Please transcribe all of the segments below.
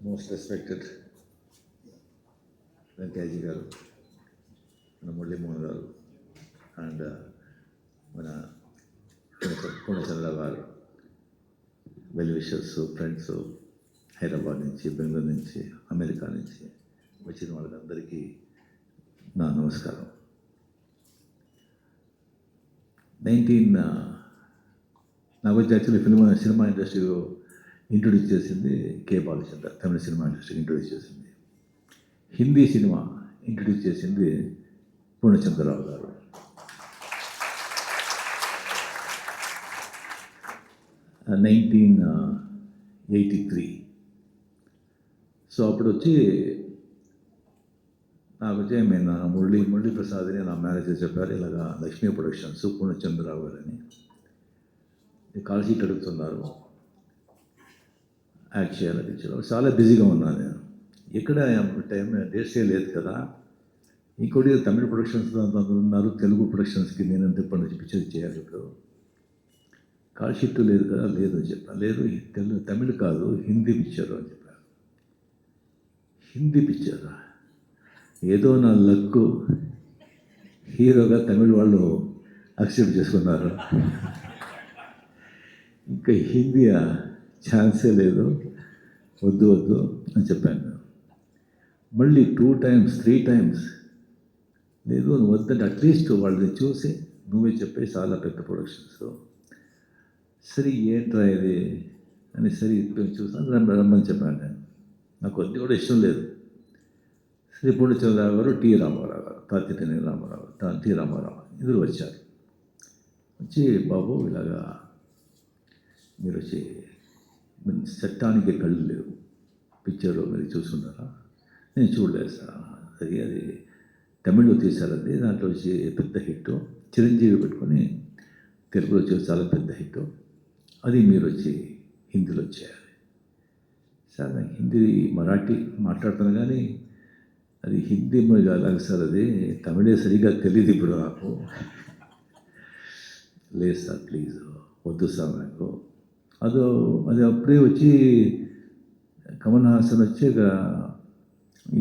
Most respected వెంకయ్యజీ గారు, మన మురళీమోహన్ గారు అండ్ మన పూర్ణచంద్ర గారు, వెల్ విషర్స్, ఫ్రెండ్స్, హైదరాబాద్ నుంచి, బెంగళూరు నుంచి, అమెరికా నుంచి వచ్చిన వాళ్ళందరికీ నా నమస్కారం. నాకు వచ్చి యాక్చువల్లీ సినిమా ఇండస్ట్రీలో ఇంట్రొడ్యూస్ చేసింది కే బాలచంద్ర, తమిళ సినిమా ఇండస్ట్రీకి ఇంట్రొడ్యూస్ చేసింది. హిందీ సినిమా ఇంట్రొడ్యూస్ చేసింది పూర్ణచంద్రరావు గారు. నైన్టీన్ 83. సో అప్పుడు వచ్చి నాకు వచ్చి నేను మురళీ ప్రసాద్ అని నా మేనేజర్ చెప్పారు, ఇలాగా లక్ష్మీ ప్రొడక్షన్స్ పూర్ణచంద్రరావు గారు అని కాల్ షీట్ అడుగుతున్నారు, యాక్ట్ చేయాలి పిక్చర్. చాలా బిజీగా ఉన్నాను నేను, ఎక్కడ టైం డేట్స్ లేదు కదా. ఇంకోటి తమిళ ప్రొడక్షన్స్ ఉన్నారు, తెలుగు ప్రొడక్షన్స్కి నేను ఎంత ఇప్పటి పిక్చర్ చేయాలి, ఇప్పుడు కాల్ షీట్ లేదు కదా. లేదు అని చెప్పాను. లేదు తమిళ్ కాదు, హిందీ పిక్చర్ అని చెప్పాను. హిందీ పిక్చరా? ఏదో నా లక్కు, హీరోగా తమిళ వాళ్ళు యాక్సెప్ట్ చేసుకున్నారు. ఇంకా హిందీ ఛాన్సే లేదు, వద్దు అని చెప్పాను. మళ్ళీ 2 times 3 times లేదు నువ్వు వద్దంటే అట్లీస్ట్ వాళ్ళని చూసి నువ్వే చెప్పేసి చాలా పెద్ద ప్రొడక్షన్స్. సరే ఏంట్రా ఇది అని సరే చూసాను, రమ్మని చెప్పాను నేను. నాకు కొద్ది కూడా ఇష్టం లేదు. శ్రీ పూర్ణచంద్రరావు గారు, టి రామారావు గారు, తాతినేని రామారావు, టి రామారావు ఇద్దరు వచ్చారు. వచ్చి బాబు ఇలాగా మీరు వచ్చి చట్టానికి కళ్ళు లేవు, పిక్చర్లో మీరు చూస్తున్నారా? నేను చూడలేదు సార్. అది తమిళ్లో తీశారండి, దాంట్లో వచ్చి పెద్ద హిట్, చిరంజీవి పెట్టుకొని తెలుగులో వచ్చి చాలా పెద్ద హిట్, అది మీరు వచ్చి హిందీలో చేయాలి. సార్ నాకు హిందీ మరాఠీ మాట్లాడుతాను కానీ అది హిందీ అలాగే సార్, అది తమిళే సరిగ్గా తెలియదు ఇప్పుడు నాకు. లేదు సార్ ప్లీజ్ వద్దు సార్ నాకు. అది అప్పుడే వచ్చి కమల్ హాసన్ వచ్చి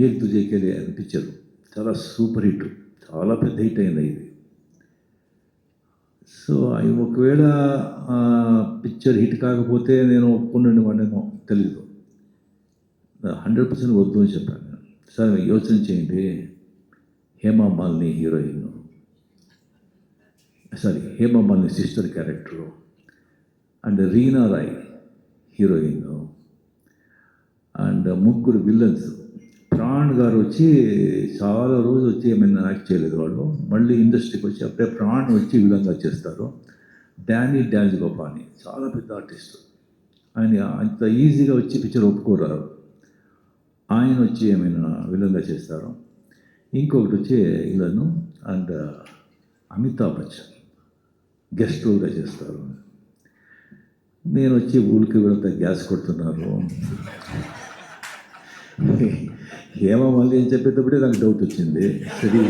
ఏక్ తుజే కే లియే పిక్చర్ చాలా సూపర్ హిట్, చాలా పెద్ద హిట్ అయింది ఇది. సో అవి ఒకవేళ పిక్చర్ హిట్ కాకపోతే నేను ఒప్పుకున్నాను వాడేమో తెలీదు. 100% వద్దు అని చెప్పాను. సార్ యోచన చేయండి, Hema Malini heroine, Hema Malini sister character, and Reena Roy heroine, and 3 villains. Pran గారు వచ్చి చాలా రోజు వచ్చి ఏమైనా యాక్ట్ చేయలేదు వాళ్ళు, మళ్ళీ ఇండస్ట్రీకి వచ్చి అప్పుడే ప్రాణ్ వచ్చి విలంగా చేస్తారు. డాన్స్ గోపాని చాలా పెద్ద ఆర్టిస్ట్, ఆయన అంత ఈజీగా వచ్చి పిక్చర్ ఒప్పుకోరారు, ఆయన వచ్చి ఏమైనా విలంగా చేస్తారు. ఇంకొకటి వచ్చి ఇలాను అండ్ అమితాబ్ బచ్చన్ గెస్ట్ రోల్గా చేస్తారు. నేను వచ్చి ఊరికి వెళ్తా గ్యాస్ కొడుతున్నారు. ఏమో మళ్ళీ ఏం చెప్పేటప్పుడే నాకు డౌట్ వచ్చింది. సరే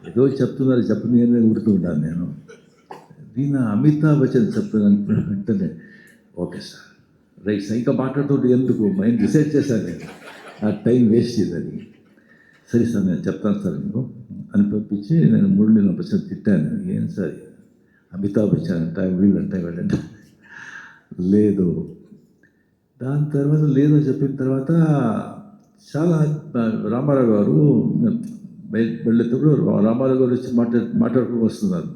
ఏదో చెప్తున్నారు నేను ఊరుతూ ఉంటాను. నేను దీని అమితాబ్ బచ్చన్ చెప్తున్నాను వెంటనే ఓకే సార్ రైట్ సార్, ఇంకా మాట్లాడుతుంటే ఎందుకు మైండ్ డిసైడ్ చేశాను నేను, ఆ టైం వేస్ట్ చేయదని. సరే సార్ నేను చెప్తాను సార్ మీకు అని పంపించి నేను మురళీలో బచ్చన్ తిట్టాను. ఏం సార్ అమితాబ్ బచ్చన్ అంట వీళ్ళంట లేదు. దాని తర్వాత లేదు అని చెప్పిన తర్వాత చాలా రామారావు గారు వెళ్ళేటప్పుడు రామారావు గారు వచ్చి మాట్లాడుకుని వస్తున్నారు.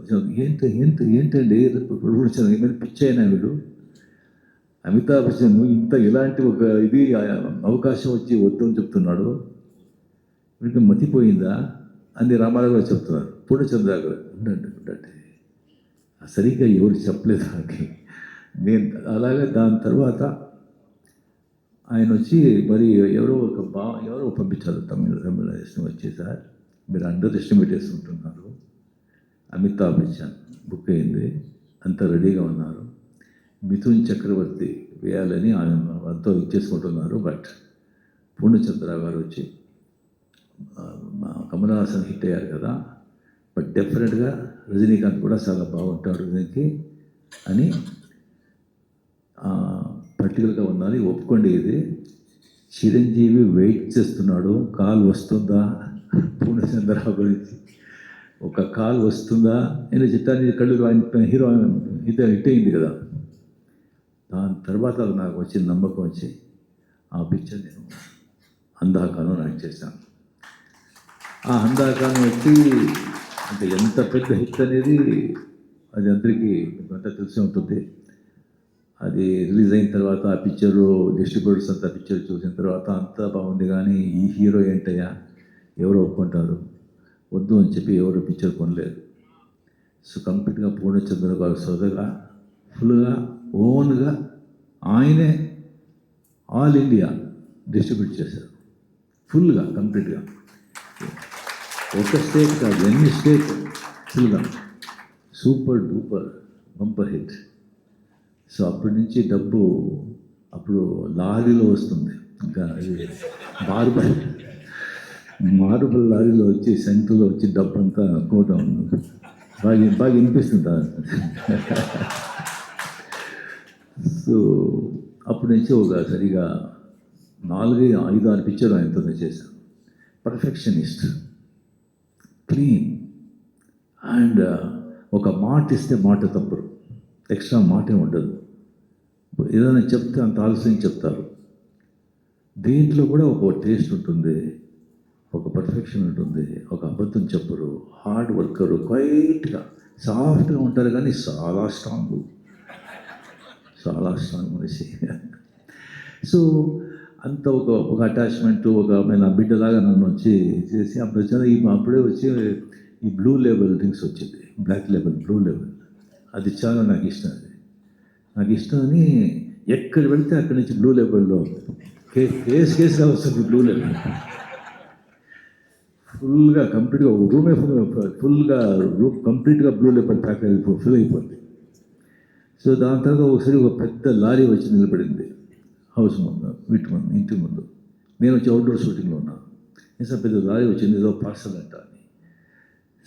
ఏంటండి ఏమైనా పిచ్చి అయినా వీడు, అమితాబ్ బచ్చన్ ఇంత ఇలాంటి ఒక ఇది అవకాశం వచ్చి వద్దు అని చెప్తున్నాడు, వీడికి మతిపోయిందా అని రామారావు గారు చెప్తున్నారు. పూర్ణచంద్ర గారు ఉండండి సరిగ్గా ఎవరు చెప్పలేదు నాకు. నేను అలాగే దాని తర్వాత ఆయన వచ్చి మరి ఎవరో పంపించారు తమిళ వచ్చి, సార్ మీరు అండర్ ఎస్టిమేట్ చేసుకుంటున్నారు, అమితాబ్ బచ్చన్ బుక్ అయింది, అంతా రెడీగా ఉన్నారు, మిథున్ చక్రవర్తి వేయాలని ఆయన అంతా ఇచ్చేసుకుంటున్నారు. బట్ పూర్ణచంద్రరావు గారు వచ్చి కమల్ హాసన్ హిట్ అయ్యారు కదా, బట్ డెఫినెట్గా రజనీకాంత్ కూడా చాలా బాగుంటాడు దీనికి అని పర్టికులర్గా ఉండాలి, ఒప్పుకోండి, ఇది చిరంజీవి వెయిట్ చేస్తున్నాడు, కాల్ వస్తుందా పూర్ణచంద్రరావు గురించి, ఒక కాల్ వస్తుందా నేను చిత్తాన్ని కళ్ళు ఆయన హీరో హిట్ అయింది కదా. దాని తర్వాత నాకు వచ్చిన నమ్మకం వచ్చి ఆ పిక్చర్ నేను అందాకాను యాక్ట్ చేశాను. ఆ అందాకాను వచ్చి అంటే ఎంత పెద్ద హిట్ అనేది అది అందరికీ అంతా తెలిసి ఉంటుంది. అది రిలీజ్ అయిన తర్వాత ఆ పిక్చరు డిస్ట్రిబ్యూటర్స్ అంతా పిక్చర్ చూసిన తర్వాత అంతా బాగుంది, కానీ ఈ హీరో ఏంటయ్యా ఎవరు ఒప్పుకుంటారు, వద్దు అని చెప్పి ఎవరు పిక్చర్ కొనలేదు. సో కంప్లీట్గా పూర్ణచంద్ర గారు సొంతగా ఫుల్గా ఓన్గా ఆయనే ఆల్ ఇండియా డిస్ట్రిబ్యూట్ చేశారు, ఫుల్గా కంప్లీట్గా. ఒక స్టేట్ కాదు, ఎన్ని స్టేట్ ఫుల్గా super duper bumper hit. So అప్పటి నుంచి డబ్బు అప్పుడు లారీలో వస్తుంది, ఇంకా మార్బల్ లారీలో వచ్చి సెంటర్లో వచ్చి డబ్బు అంతా అనుకోవటం బాగా వినిపిస్తుంది. సో అప్పటి నుంచి ఒక సరిగా 4-5-6 పిక్చర్లు ఆయనతోనే చేశాను. పర్ఫెక్షనిస్ట్, క్లీన్, అండ్ ఒక మాట ఇస్తే మాట తప్పరు, ఎక్స్ట్రా మాటే ఉండదు. ఏదైనా చెప్తే అంత ఆలస్యం చెప్తారు. దీంట్లో కూడా ఒక టేస్ట్ ఉంటుంది, ఒక పర్ఫెక్షన్ ఉంటుంది, ఒక అబద్ధం చెప్పరు, హార్డ్ వర్కరు, క్వైట్గా సాఫ్ట్గా ఉంటారు, కానీ చాలా స్ట్రాంగ్ మనిషి. సో అంత ఒక అటాచ్మెంట్, ఒక నా బిడ్డలాగా నన్ను వచ్చి చేసి అప్పుడే వచ్చి ఈ బ్లూ లేబుల్ డ్రింక్స్ వచ్చింది, బ్లాక్ లేబుల్, బ్లూ లేబుల్. అది చాలా నాకు ఇష్టం. నాకు ఇష్టం అని ఎక్కడ వెళ్తే అక్కడి నుంచి బ్లూ లేబుల్లో కేసుగా వస్తుంది. బ్లూ లేబుల్ ఫుల్గా కంప్లీట్గా రూమే రూమ్ కంప్లీట్గా బ్లూ లేబుల్ ప్యాక్ ఫుల్ అయిపోయింది. సో దాని తర్వాత ఒకసారి ఒక పెద్ద లారీ వచ్చి నిలబడింది హౌస్ ముందు, ఇంటి ముందు. నేను వచ్చి అవుట్డోర్ షూటింగ్లో ఉన్నాను. సార్ పెద్ద లారీ వచ్చింది, ఏదో పార్సల్ అంట అని.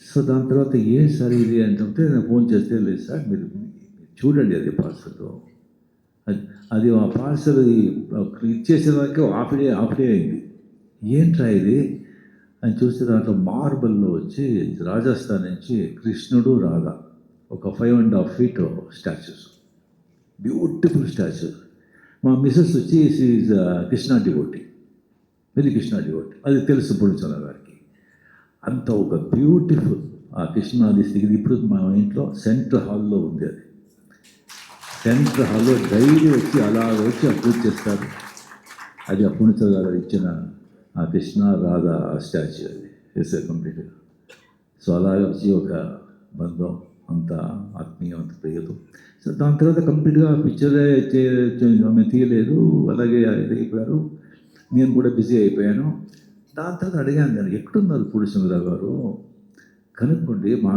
సో దాని తర్వాత ఏం సార్ ఇది అంటే నేను ఫోన్ చేస్తే, లేదు సార్ మీరు చూడండి అది పార్సల్, అది ఆ పార్సల్ ఇచ్చేసే వరకు హాఫ్ డే అయింది. ఏంట్రా ఇది అని చూస్తే దాంట్లో మార్బల్లో వచ్చి రాజస్థాన్ నుంచి కృష్ణుడు రాధ ఒక 5.5 feet స్టాచ్యూస్, బ్యూటిఫుల్ స్టాచ్యూస్. మా మిస్సెస్ వచ్చి is Krishna devotee, very Krishna devotee, అది తెలుసు పూర్ణచంద్ర గారికి. అంత ఒక బ్యూటిఫుల్ ఆ కృష్ణాది స్థితి ఇప్పుడు మా ఇంట్లో సెంట్రల్ హాల్లో ఉంది. అది సెంట్రల్ హాల్లో డైలీ వచ్చి అలా వచ్చి పూజ చేస్తారు. అది ఆ పూర్ణచంద్ర గారు ఇచ్చిన ఆ కృష్ణ రాధ స్టాచ్యూ, అది వేసారు కంప్లీట్గా. సో అలాగే వచ్చి ఒక బంధం, అంత ఆత్మీయం, అంత ప్రియదు. సో దాని తర్వాత కంప్లీట్గా పిక్చరే తీయలేదు, అలాగే అయిపోయారు. నేను కూడా బిజీ అయిపోయాను. దాని తర్వాత అడిగాను, నేను ఎక్కడున్నారు పూర్ణచంద్ర గారు, కనుక్కోండి, మా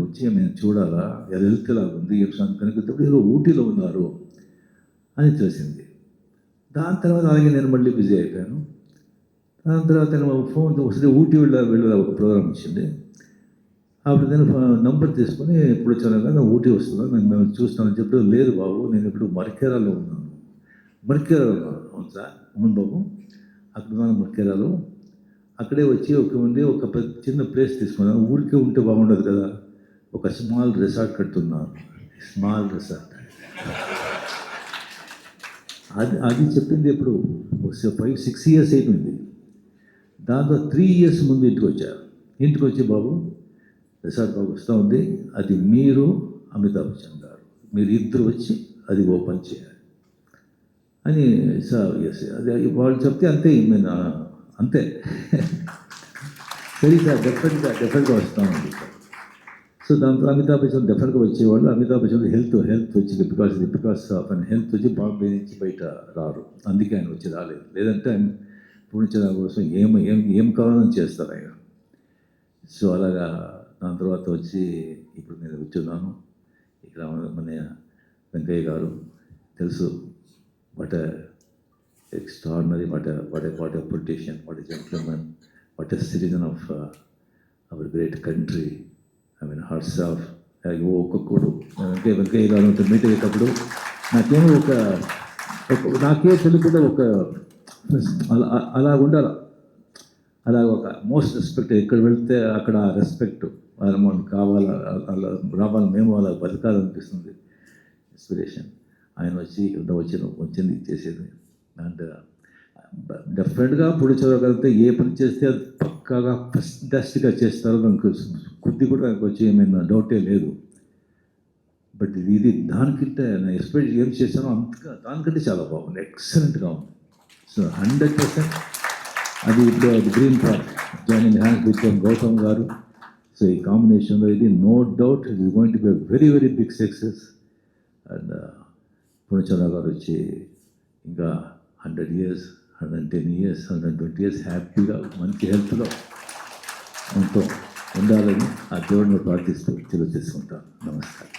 వచ్చి మేము చూడాలా, హెల్త్ లాగా ఉంది కనుక్కుంటే ఏదో ఊటీలో ఉన్నారు అని తెలిసింది. దాని తర్వాత అలాగే నేను మళ్ళీ బిజీ అయిపోయాను. దాని తర్వాత నేను ఫోన్ ఒకసారి ఊటీ వెళ్ళే ఒక ప్రోగ్రామ్ వచ్చింది. అప్పుడు నేను నంబర్ తీసుకొని ఇప్పుడు చాలా ఊటీ వస్తున్నాను, మేము చూస్తానని చెప్పి, లేదు బాబు నేను ఇప్పుడు మర్కేరాలో ఉన్నాను. మర్కేరాలో ఉన్నాను. అవును సార్, అవును బాబు అక్కడ ఉన్నాను మర్కేరాలో. అక్కడే వచ్చి ఒక చిన్న ప్లేస్ తీసుకున్నాను. ఊరికే ఉంటే బాగుండదు కదా, ఒక స్మాల్ రిసార్ట్ కడుతున్నాను. స్మాల్ రిసార్ట్ అది చెప్పింది ఎప్పుడు 5-6 years అయిపోయింది. దాంతో 3 years ముందు ఇంటికి వచ్చి బాబు రిసార్ట్ బాబు వస్తూ ఉంది, అది మీరు అమితాబ్ బచ్చన్ గారు మీరు ఇద్దరు వచ్చి అది ఓపెన్ చేయాలి అని. సార్ ఎస్, అది వాళ్ళు చెప్తే అంతే, అంతే సరే సార్ డెఫినెట్గా వస్తామండి సార్. సో దాంతో అమితాబ్ బచ్చన్ డెఫినెట్గా వచ్చేవాళ్ళు. అమితాబ్ బచ్చన్ హెల్త్ వచ్చింది, బికాస్ ఆఫ్ అండ్ హెల్త్ వచ్చి బాంబే నుంచి బయట రారు, అందుకే ఆయన వచ్చి రాలేదు. లేదంటే ఆయన పూర్ణచంద్ర కోసం ఏం కావాలని చేస్తారు ఆయన. సో అలాగా దాని తర్వాత వచ్చి ఇప్పుడు నేను వచ్చున్నాను ఇక్కడ. మన వెంకయ్య గారు తెలుసు, what extraordinary, what a politician, what a gentleman, what a citizen of our great country. I mean, hearts of ఒక్కొక్కడు వెంకయ్య గారు మీట్ అయ్యేటప్పుడు నాకే తెలియకుండా ఒక అలా ఉండాలి. అలా ఒక మోస్ట్ రెస్పెక్ట్, ఎక్కడ వెళ్తే అక్కడ రెస్పెక్ట్ మనకు కావాలా, అలా రావాలి, మేము అలా బతకాలనిపిస్తుంది. ఇన్స్పిరేషన్ ఆయన వచ్చింది చేసేది. అండ్ డెఫినెట్గా పొడిచగలిగితే ఏ పని చేస్తే అది పక్కాగా ఫస్ట్గా చేస్తారో దానికి కొద్ది కూడా దానికి వచ్చి ఏమైనా డౌటే లేదు. బట్ ఇది దానికంటే నేను ఎక్స్పెక్ట్ ఏం చేశానో దానికంటే చాలా బాగుంది, ఎక్సలెంట్గా ఉంది. సో 100% అది ఇప్పుడు green park joining hands with Gautam గారు. సో ఈ కాంబినేషన్లో ఇది no doubt it is going to be very very big success. And Purnachandra గారు వచ్చి ఇంకా 100 years, 110 years, 120 years హ్యాపీగా మంచి హెల్త్లో ఎంతో ఉండాలని ఆ దేవుడిని ప్రార్థిస్తూ తెలియజేసుకుంటాను. నమస్కారం.